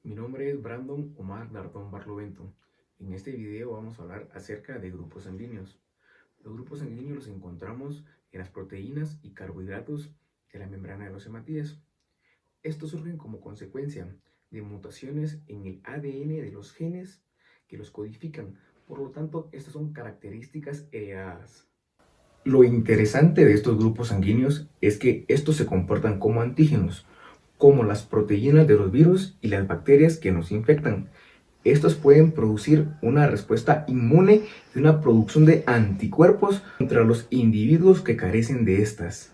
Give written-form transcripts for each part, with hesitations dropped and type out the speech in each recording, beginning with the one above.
Mi nombre es Brandon Omar Lardón Barlovento. En este video vamos a hablar acerca de grupos sanguíneos. Los grupos sanguíneos los encontramos en las proteínas y carbohidratos de la membrana de los hematíes. Estos surgen como consecuencia de mutaciones en el ADN de los genes que los codifican. Por lo tanto, estas son características heredadas. Lo interesante de estos grupos sanguíneos es que estos se comportan como antígenos, como las proteínas de los virus y las bacterias que nos infectan. Estos pueden producir una respuesta inmune y una producción de anticuerpos contra los individuos que carecen de estas.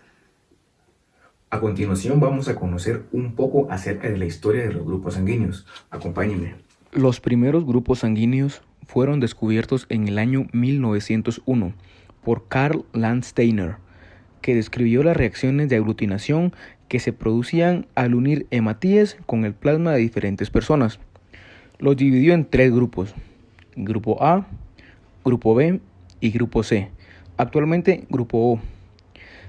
A continuación vamos a conocer un poco acerca de la historia de los grupos sanguíneos. Acompáñenme. Los primeros grupos sanguíneos fueron descubiertos en el año 1901 por Karl Landsteiner, que describió las reacciones de aglutinación que se producían al unir hematíes con el plasma de diferentes personas. Los dividió en tres grupos: Grupo A, Grupo B y Grupo C, actualmente Grupo O.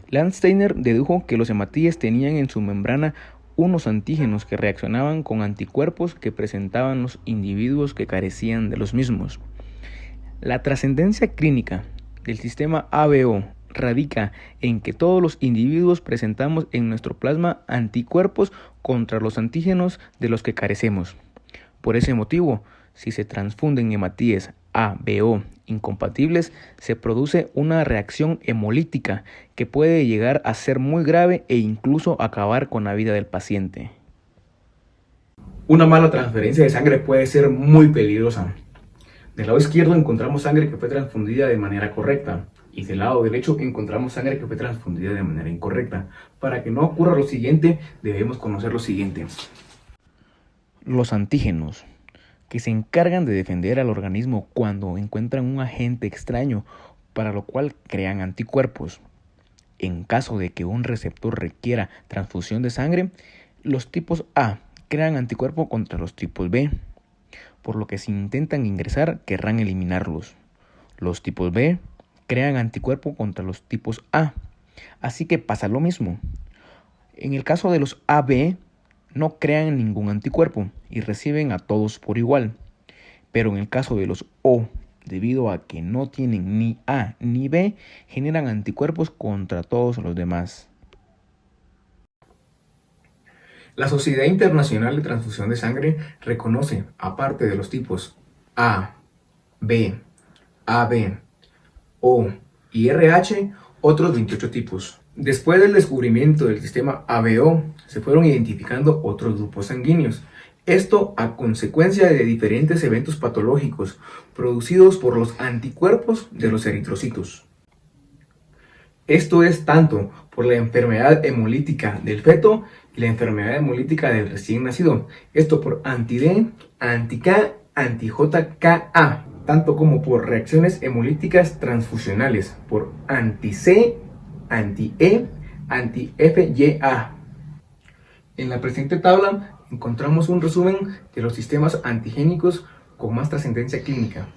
Landsteiner dedujo que los hematíes tenían en su membrana unos antígenos que reaccionaban con anticuerpos que presentaban los individuos que carecían de los mismos. La trascendencia clínica del sistema ABO radica en que todos los individuos presentamos en nuestro plasma anticuerpos contra los antígenos de los que carecemos. Por ese motivo, si se transfunden hematíes ABO incompatibles, se produce una reacción hemolítica que puede llegar a ser muy grave e incluso acabar con la vida del paciente. Una mala transferencia de sangre puede ser muy peligrosa. Del lado izquierdo encontramos sangre que fue transfundida de manera correcta y del lado derecho encontramos sangre que fue transfundida de manera incorrecta. Para que no ocurra lo siguiente, debemos conocer lo siguiente. Los antígenos, que se encargan de defender al organismo cuando encuentran un agente extraño, para lo cual crean anticuerpos. En caso de que un receptor requiera transfusión de sangre, los tipos A crean anticuerpos contra los tipos B, por lo que si intentan ingresar querrán eliminarlos. Los tipos B crean anticuerpos contra los tipos A, así que pasa lo mismo. En el caso de los AB, no crean ningún anticuerpo y reciben a todos por igual. Pero en el caso de los O, debido a que no tienen ni A ni B, generan anticuerpos contra todos los demás. La Sociedad Internacional de Transfusión de Sangre reconoce, aparte de los tipos A, B, AB, O y RH, otros 28 tipos. Después del descubrimiento del sistema ABO, se fueron identificando otros grupos sanguíneos. Esto a consecuencia de diferentes eventos patológicos producidos por los anticuerpos de los eritrocitos. Esto es tanto por la enfermedad hemolítica del feto y la enfermedad hemolítica del recién nacido. Esto por anti-D, anti-K, anti-JKA, tanto como por reacciones hemolíticas transfusionales, por anti-C, anti-E, anti-FYA. En la presente tabla encontramos un resumen de los sistemas antigénicos con más trascendencia clínica.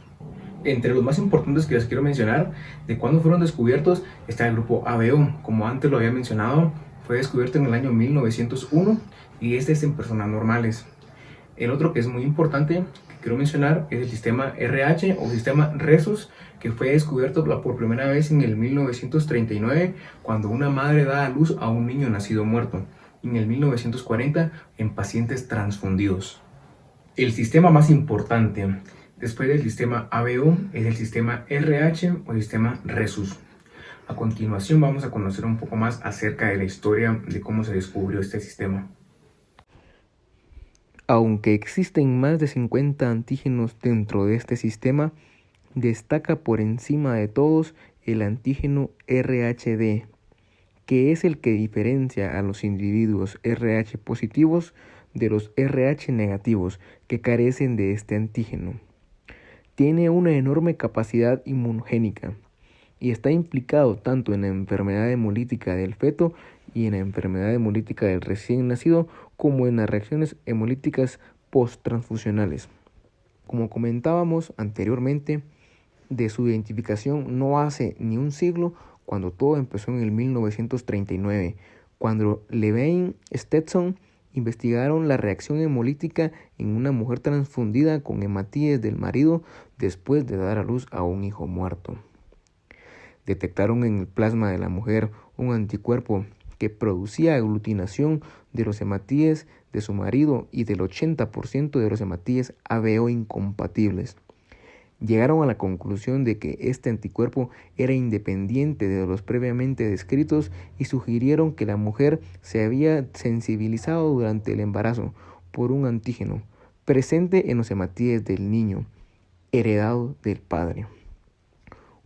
Entre los más importantes que les quiero mencionar de cuándo fueron descubiertos está el grupo ABO. Como antes lo había mencionado, fue descubierto en el año 1901 y este es en personas normales. El otro que es muy importante que quiero mencionar es el sistema RH o sistema Rhesus, que fue descubierto por primera vez en el 1939 cuando una madre da a luz a un niño nacido muerto, y en el 1940 en pacientes transfundidos. El sistema más importante después del sistema ABO es el sistema RH o sistema Rhesus. A continuación vamos a conocer un poco más acerca de la historia de cómo se descubrió este sistema. Aunque existen más de 50 antígenos dentro de este sistema, destaca por encima de todos el antígeno RHD, que es el que diferencia a los individuos RH positivos de los RH negativos que carecen de este antígeno. Tiene una enorme capacidad inmunogénica y está implicado tanto en la enfermedad hemolítica del feto y en la enfermedad hemolítica del recién nacido como en las reacciones hemolíticas posttransfusionales. Como comentábamos anteriormente, de su identificación no hace ni un siglo, cuando todo empezó en el 1939, cuando Levine, Stetson investigaron la reacción hemolítica en una mujer transfundida con hematíes del marido después de dar a luz a un hijo muerto. Detectaron en el plasma de la mujer un anticuerpo que producía aglutinación de los hematíes de su marido y del 80% de los hematíes ABO incompatibles. Llegaron a la conclusión de que este anticuerpo era independiente de los previamente descritos y sugirieron que la mujer se había sensibilizado durante el embarazo por un antígeno presente en los hematíes del niño, heredado del padre.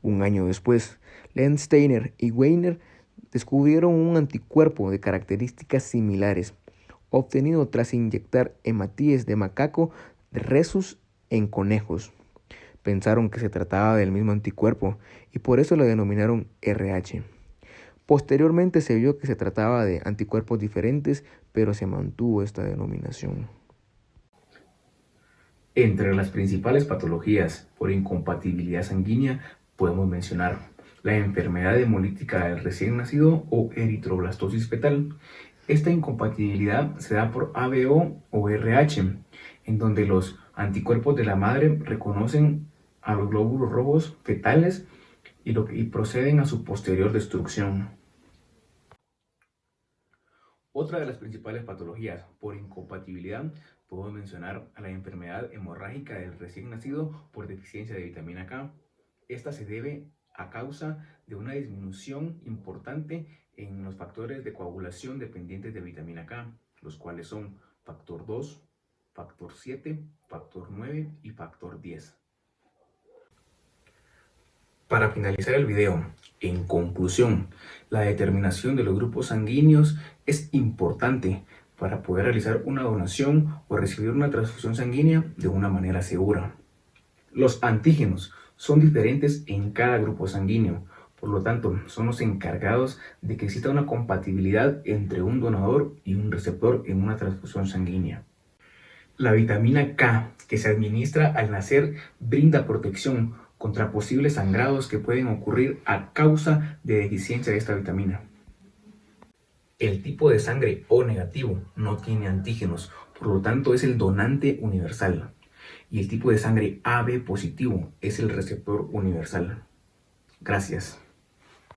Un año después, Landsteiner y Weiner descubrieron un anticuerpo de características similares, obtenido tras inyectar hematíes de macaco rhesus en conejos. Pensaron que se trataba del mismo anticuerpo y por eso lo denominaron RH. Posteriormente se vio que se trataba de anticuerpos diferentes, pero se mantuvo esta denominación. Entre las principales patologías por incompatibilidad sanguínea podemos mencionar la enfermedad hemolítica del recién nacido o eritroblastosis fetal. Esta incompatibilidad se da por ABO o RH, en donde los anticuerpos de la madre reconocen a los glóbulos rojos fetales y proceden a su posterior destrucción. Otra de las principales patologías por incompatibilidad podemos mencionar a la enfermedad hemorrágica del recién nacido por deficiencia de vitamina K. Esta se debe a causa de una disminución importante en los factores de coagulación dependientes de vitamina K, los cuales son factor 2, factor 7, factor 9 y factor 10. Para finalizar el video, en conclusión, la determinación de los grupos sanguíneos es importante para poder realizar una donación o recibir una transfusión sanguínea de una manera segura. Los antígenos son diferentes en cada grupo sanguíneo, por lo tanto, son los encargados de que exista una compatibilidad entre un donador y un receptor en una transfusión sanguínea. La vitamina K que se administra al nacer brinda protección contra posibles sangrados que pueden ocurrir a causa de deficiencia de esta vitamina. El tipo de sangre O negativo no tiene antígenos, por lo tanto es el donante universal. Y el tipo de sangre AB positivo es el receptor universal. Gracias.